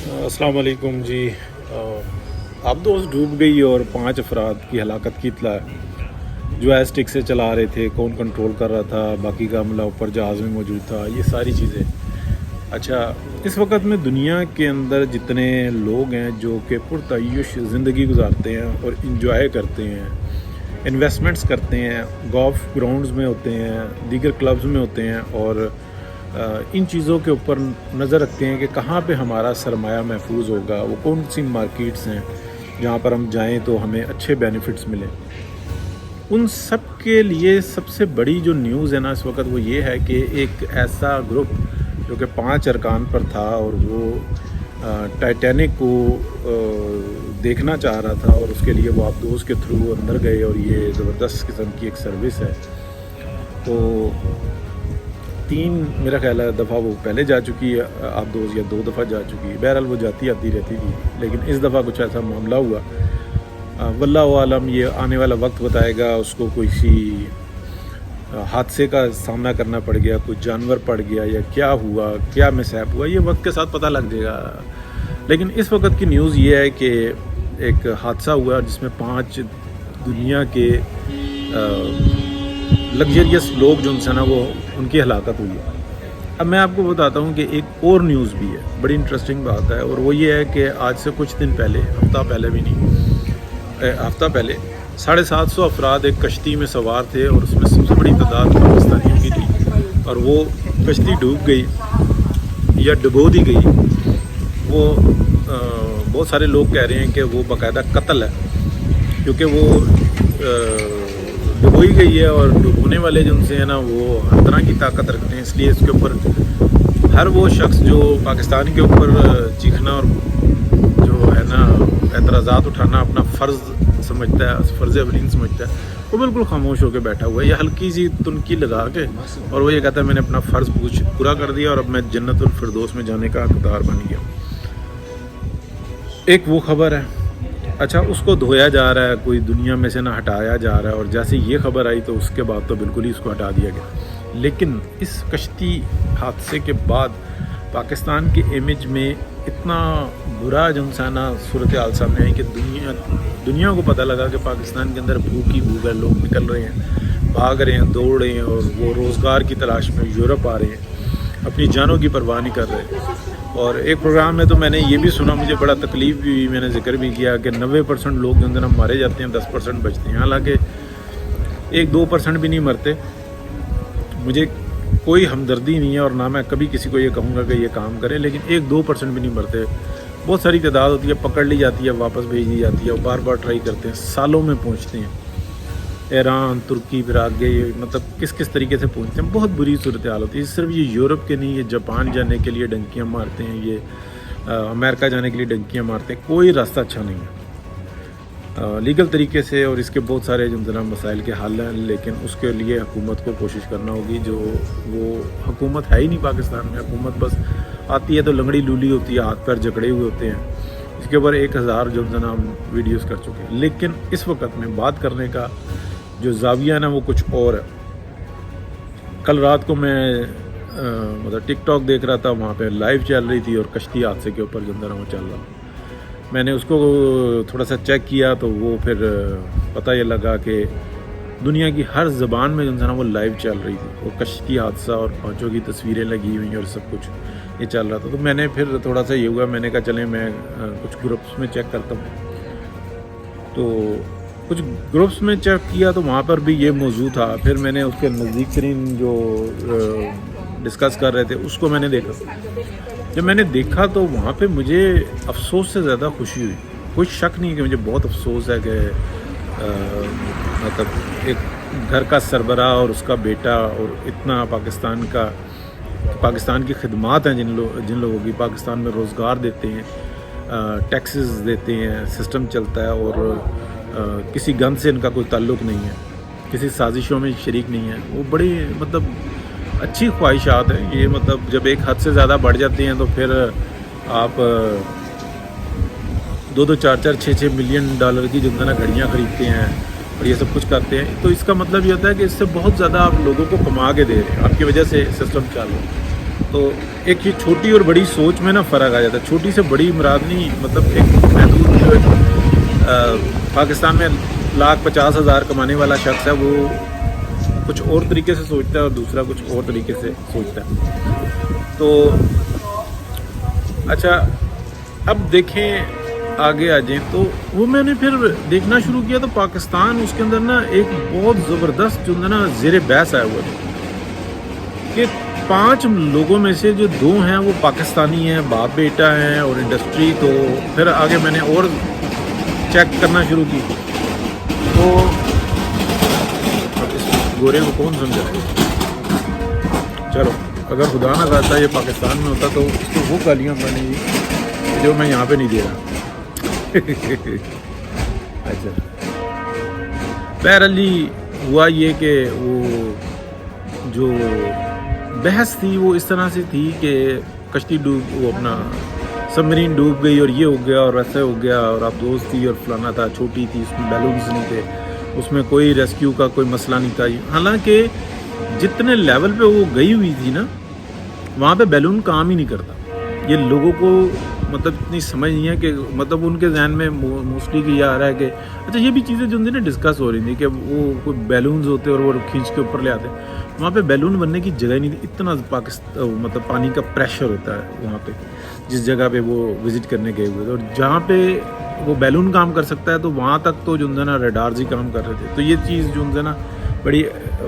अस्सलाम वालेकुम जी। आबदोज़ डूब गई और 5 अफराद की हलाकत की इत्तला है। जो है स्टिक से चला रहे थे, कौन कंट्रोल कर रहा था, बाकी का अमला ऊपर जहाज़ में मौजूद था, ये सारी चीज़ें। अच्छा, इस वक्त में दुनिया के अंदर जितने लोग हैं जो कि पुरतय्युश ज़िंदगी गुजारते हैं और इंजॉय करते हैं, इन्वेस्टमेंट्स करते हैं, गोल्फ ग्राउंड्स में होते हैं, दीगर क्लब्स में होते हैं और इन चीज़ों के ऊपर नज़र रखते हैं कि कहाँ पे हमारा सरमाया महफूज होगा, वो कौन सी मार्केट्स हैं जहाँ पर हम जाएं तो हमें अच्छे बेनिफिट्स मिलें। उन सब के लिए सबसे बड़ी जो न्यूज़ है ना इस वक्त वो ये है कि एक ऐसा ग्रुप जो कि 5 अरकान पर था और वो टाइटैनिक को देखना चाह रहा था और उसके लिए वो आबदोज़ के थ्रू अंदर गए और ये ज़बरदस्त किस्म की एक सर्विस है। तो 3 मेरा ख्याल है दफ़ा वो पहले जा चुकी है आबदोज़, या 2 दफ़ा जा चुकी है। बहरहाल वो जाती आती रहती थी, लेकिन इस दफ़ा कुछ ऐसा मामला हुआ। वल्लाहु आलम, ये आने वाला वक्त बताएगा। उसको किसी हादसे का सामना करना पड़ गया, कोई जानवर पड़ गया या क्या हुआ, क्या मिसहैप हुआ, ये वक्त के साथ पता लग जाएगा। लेकिन इस वक्त की न्यूज़ ये है कि एक हादसा हुआ जिसमें 5 दुनिया के लग्जरियस लोग जो उनसे ना वो उनकी हलाकत हुई है। अब मैं आपको बताता हूँ कि एक और न्यूज़ भी है, बड़ी इंटरेस्टिंग बात है, और वो ये है कि आज से कुछ दिन पहले, हफ्ता पहले भी नहीं, हफ्ता पहले 750 अफराद एक कश्ती में सवार थे और उसमें सबसे बड़ी तादाद पाकिस्तानियों की थी और वो कश्ती डूब गई या डुबो दी गई। वो बहुत सारे लोग कह रहे हैं कि वो बाकायदा कत्ल है, क्योंकि वो डुबोई गई है और डुबोने वाले जो उनसे है ना वो हर तरह की ताकत रखते हैं। इसलिए इसके ऊपर हर वो शख्स जो पाकिस्तान के ऊपर चीखना और जो है ना एतराज़ात उठाना अपना फ़र्ज़ समझता है, फ़र्ज़ अवलीन समझता है, वो बिल्कुल खामोश होकर बैठा हुआ है या हल्की सी तुनकी लगा के, और वो ये कहता है मैंने अपना फ़र्ज़ पूरा कर दिया और अब मैं जन्नतुल फिरदौस में जाने का हकदार बन गया। एक वो खबर है। अच्छा, उसको धोया जा रहा है, कोई दुनिया में से ना हटाया जा रहा है, और जैसे ये खबर आई तो उसके बाद तो बिल्कुल ही इसको हटा दिया गया। लेकिन इस कश्ती हादसे के बाद पाकिस्तान के इमेज में इतना बुरा जनसाना सूरत हाल सामने आई कि दुनिया को पता लगा कि पाकिस्तान के अंदर भूख ही भूख है, लोग निकल रहे हैं, भाग रहे हैं, दौड़ रहे हैं और वो रोज़गार की तलाश में यूरोप आ रहे हैं, अपनी जानों की परवाह नहीं कर रहे। और एक प्रोग्राम में तो मैंने ये भी सुना, मुझे बड़ा तकलीफ़ भी हुई, मैंने जिक्र भी किया कि 90% लोग जो अंदर मारे जाते हैं, 10% बचते हैं। हालांकि 1-2% भी नहीं मरते। मुझे कोई हमदर्दी नहीं है और ना मैं कभी किसी को ये कहूँगा कि ये काम करें, लेकिन 1-2% भी नहीं मरते। बहुत सारी तादाद होती है, पकड़ ली जाती है, वापस भेज दी जाती है और बार बार ट्राई करते हैं, सालों में पहुँचते हैं। ईरान, तुर्की, फिर आगे मतलब किस किस तरीके से पहुँचते हैं। बहुत बुरी सूरत हाल होती है। सिर्फ ये यूरोप के नहीं, ये जापान जाने के लिए डंकियाँ मारते हैं, ये अमेरिका जाने के लिए डंकियाँ मारते हैं। कोई रास्ता अच्छा नहीं है लीगल तरीके से, और इसके बहुत सारे जो ज़रा मसाइल के हल हैं, लेकिन उसके लिए हुकूमत को कोशिश करना होगी। जो वो हुकूमत है ही नहीं पाकिस्तान में। हुकूमत बस आती है तो लंगड़ी लूली होती है, हाथ पैर जकड़े हुए होते हैं। इसके ऊपर 1000 जो जना वीडियोज़ कर चुके हैं। लेकिन इस वक्त में बात करने का जो ज़ाविया ना वो कुछ और है। कल रात को मैं मतलब टिकटॉक देख रहा था, वहाँ पे लाइव चल रही थी और कश्ती हादसे के ऊपर जो अंदर वो चल रहा। मैंने उसको थोड़ा सा चेक किया तो वो फिर पता ये लगा कि दुनिया की हर ज़बान में जो है ना वो लाइव चल रही थी, वो कश्ती हादसा और पाँचों की तस्वीरें लगी हुई और सब कुछ ये चल रहा था। तो मैंने फिर थोड़ा सा ये हुआ, मैंने कहा चलें मैं कुछ ग्रुप्स में चेक करता हूँ। तो कुछ ग्रुप्स में चेक किया तो वहाँ पर भी ये मौजूद था। फिर मैंने उसके नज़दीक तरीन जो डिस्कस कर रहे थे उसको मैंने देखा। जब मैंने देखा तो वहाँ पे मुझे अफसोस से ज़्यादा खुशी हुई। कोई शक नहीं कि मुझे बहुत अफसोस है कि मतलब एक घर का सरबराह और उसका बेटा, और इतना पाकिस्तान की खिदमात हैं जिन लोगों की, पाकिस्तान में रोज़गार देते हैं, टैक्सेस देते हैं, सिस्टम चलता है, और किसी गन से इनका कोई ताल्लुक़ नहीं है, किसी साजिशों में शरीक नहीं है। वो बड़ी मतलब अच्छी ख्वाहिशात हैं ये। मतलब जब एक हद से ज़्यादा बढ़ जाती हैं तो फिर आप 2-2, 4-4, 6-6 मिलियन डॉलर की जो है ना घड़ियाँ ख़रीदते हैं और ये सब कुछ करते हैं। तो इसका मतलब ये होता है कि इससे बहुत ज़्यादा आप लोगों को कमा के दे रहे हैं, आपकी वजह से सिस्टम चालू है। تو ایک یہ چھوٹی اور بڑی سوچ میں نا فرق آ جاتا ہے. چھوٹی سے بڑی مراد نہیں, مطلب ایک محدود جو ایک پاکستان میں 1,50,000 کمانے والا شخص ہے وہ کچھ اور طریقے سے سوچتا ہے اور دوسرا کچھ اور طریقے سے سوچتا ہے. تو اچھا اب دیکھیں آگے آ جائیں تو وہ میں نے پھر دیکھنا شروع کیا تو پاکستان اس کے اندر نا ایک بہت زبردست جو نا زیر بحث آیا ہوا ہے کہ 5 لوگوں میں سے جو 2 ہیں وہ پاکستانی ہیں, باپ بیٹا ہیں اور انڈسٹری. تو پھر آگے میں نے اور چیک کرنا شروع کی تو اب اس گورے کو کون سمجھا. چلو اگر خدا نہ خواستہ یہ پاکستان میں ہوتا تو اس کو وہ گالیاں بنے گی جو میں یہاں پہ نہیں دے رہا. اچھا بہرحال جی ہوا یہ کہ وہ جو بحث تھی وہ اس طرح سے تھی کہ کشتی وہ اپنا سب مرین ڈوب گئی اور یہ ہو گیا اور ویسے ہو گیا اور آپ دوست تھی اور فلانا تھا, چھوٹی تھی, اس میں بیلونز نہیں تھے, اس میں کوئی ریسکیو کا کوئی مسئلہ نہیں تھا. حالانکہ جتنے لیول پہ وہ گئی ہوئی تھی نا وہاں پہ بیلون کام ہی نہیں کرتا. یہ لوگوں کو مطلب اتنی سمجھ نہیں ہے کہ مطلب ان کے ذہن میں موسٹلی کہ یہ آ رہا ہے کہ اچھا یہ بھی چیزیں جو نا ڈسکس ہو رہی تھیں کہ وہ کوئی بیلونز ہوتے اور وہ کھینچ کے اوپر لے آتے. وہاں پہ بیلون بننے کی جگہ ہی نہیں تھی, اتنا پاکستان مطلب پانی کا پریشر ہوتا ہے وہاں پہ جس جگہ پہ وہ وزٹ کرنے گئے ہوئے تھے. اور جہاں پہ وہ بیلون کام کر سکتا ہے تو وہاں تک تو جو نا ریڈارز ہی کام کر رہے تھے. تو یہ چیز جو نا بڑی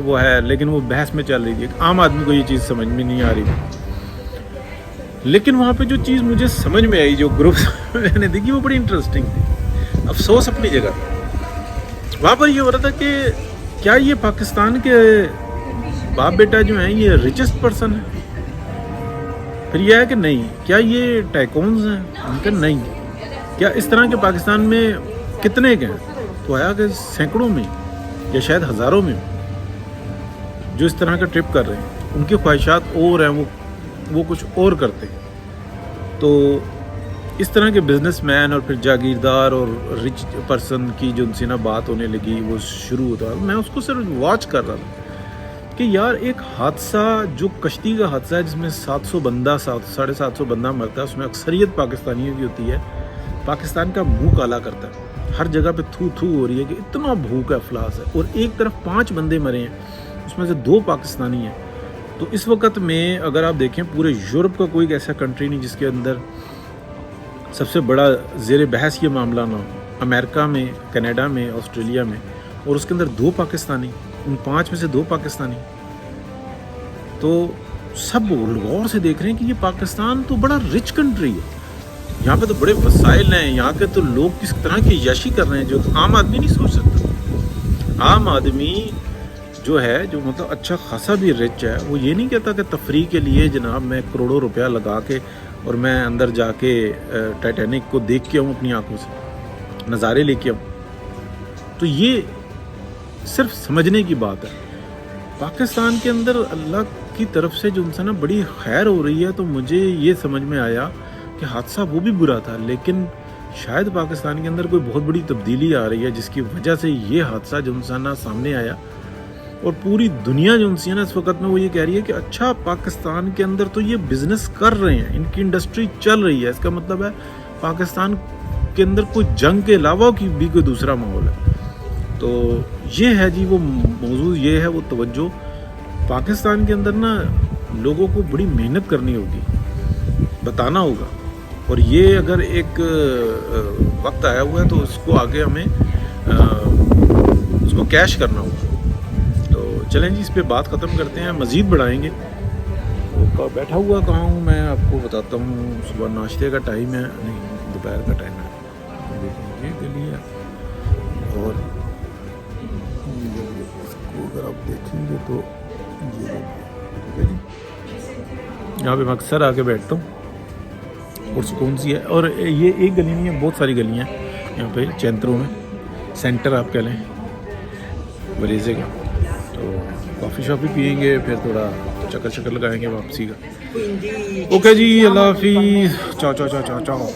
وہ ہے, لیکن وہ بحث میں چل رہی تھی. ایک عام آدمی کو یہ چیز سمجھ میں نہیں آ رہی تھی. لیکن وہاں پہ جو چیز مجھے سمجھ میں آئی جو گروپ میں نے دیکھی وہ بڑی انٹرسٹنگ تھی. افسوس اپنی جگہ وہاں پر یہ ہو رہا تھا کہ کیا یہ پاکستان کے باپ بیٹا جو ہیں یہ ریچسٹ پرسن ہیں, پھر یہ ہے کہ نہیں, کیا یہ ٹائکونز ہیں ان کے, نہیں, کیا اس طرح کے پاکستان میں کتنے کے ہیں. تو آیا کہ سینکڑوں میں یا شاید ہزاروں میں جو اس طرح کا ٹرپ کر رہے ہیں. ان کی خواہشات اور ہیں, وہ کچھ اور کرتے ہیں. تو اس طرح کے بزنس مین اور پھر جاگیردار اور رچ پرسن کی جو ان سے نا بات ہونے لگی وہ شروع ہوتا. میں اس کو صرف واچ کر رہا تھا کہ یار ایک حادثہ جو کشتی کا حادثہ ہے جس میں 700 بندہ 750 بندہ مرتا ہے, اس میں اکثریت پاکستانیوں کی ہوتی ہے. پاکستان کا منہ کالا کرتا ہے, ہر جگہ پہ تھو ہو رہی ہے کہ اتنا بھوک ہے, افلاس ہے. اور ایک طرف 5 بندے مرے ہیں, اس میں سے 2 پاکستانی ہیں. تو اس وقت میں اگر آپ دیکھیں پورے یورپ کا کوئی ایسا کنٹری نہیں جس کے اندر سب سے بڑا زیر بحث یہ معاملہ نہ ہو. امریکہ میں, کینیڈا میں, آسٹریلیا میں, اور اس کے اندر 2 پاکستانی, ان 5 میں سے 2 پاکستانی. تو سب غور سے دیکھ رہے ہیں کہ یہ پاکستان تو بڑا رچ کنٹری ہے, یہاں پہ تو بڑے وسائل ہیں, یہاں کے تو لوگ کس طرح کی عیاشی کر رہے ہیں جو عام آدمی نہیں سوچ سکتا. عام آدمی جو ہے جو مطلب اچھا خاصا بھی رچ ہے وہ یہ نہیں کہتا کہ تفریح کے لیے جناب میں کروڑوں روپیہ لگا کے اور میں اندر جا کے ٹائٹینک کو دیکھ کے آؤں, اپنی آنکھوں سے نظارے لے کے آؤں. تو یہ صرف سمجھنے کی بات ہے. پاکستان کے اندر اللہ کی طرف سے جو ان سے نا بڑی خیر ہو رہی ہے. تو مجھے یہ سمجھ میں آیا کہ حادثہ وہ بھی برا تھا, لیکن شاید پاکستان کے اندر کوئی بہت بڑی تبدیلی آ رہی ہے جس کی وجہ سے یہ حادثہ جو انسانہ سامنے آیا. اور پوری دنیا جو انسی ہے نا اس وقت میں وہ یہ کہہ رہی ہے کہ اچھا پاکستان کے اندر تو یہ بزنس کر رہے ہیں, ان کی انڈسٹری چل رہی ہے. اس کا مطلب ہے پاکستان کے اندر کوئی جنگ کے علاوہ کی بھی کوئی دوسرا ماحول ہے. تو یہ ہے جی وہ موضوع, یہ ہے وہ توجہ. پاکستان کے اندر نا لوگوں کو بڑی محنت کرنی ہوگی, بتانا ہوگا, اور یہ اگر ایک وقت آیا ہوا ہے تو اس کو آگے ہمیں اس کو کیش کرنا ہوگا. تو چلیں جی اس پہ بات ختم کرتے ہیں, مزید بڑھائیں گے. بیٹھا ہوا کہاں ہوں میں آپ کو بتاتا ہوں. صبح ناشتے کا ٹائم ہے, نہیں دوپہر کا ٹائم ہے. یہ گلی ہے اور اس کو اگر آپ دیکھیں گے تو یہاں پہ میں اکثر آ کے بیٹھتا ہوں اور سکون سی ہے. اور یہ ایک گلی نہیں ہے, بہت ساری گلیاں ہیں یہاں پہ چینتروں میں, سینٹر آپ کہہ لیں بریزے کا. تو کافی شاپی پئیں گے, پھر تھوڑا چکر لگائیں گے واپسی کا. اوکے جی, اللہ حافظ, چاؤ چاؤ چاؤ چاؤ چاؤ.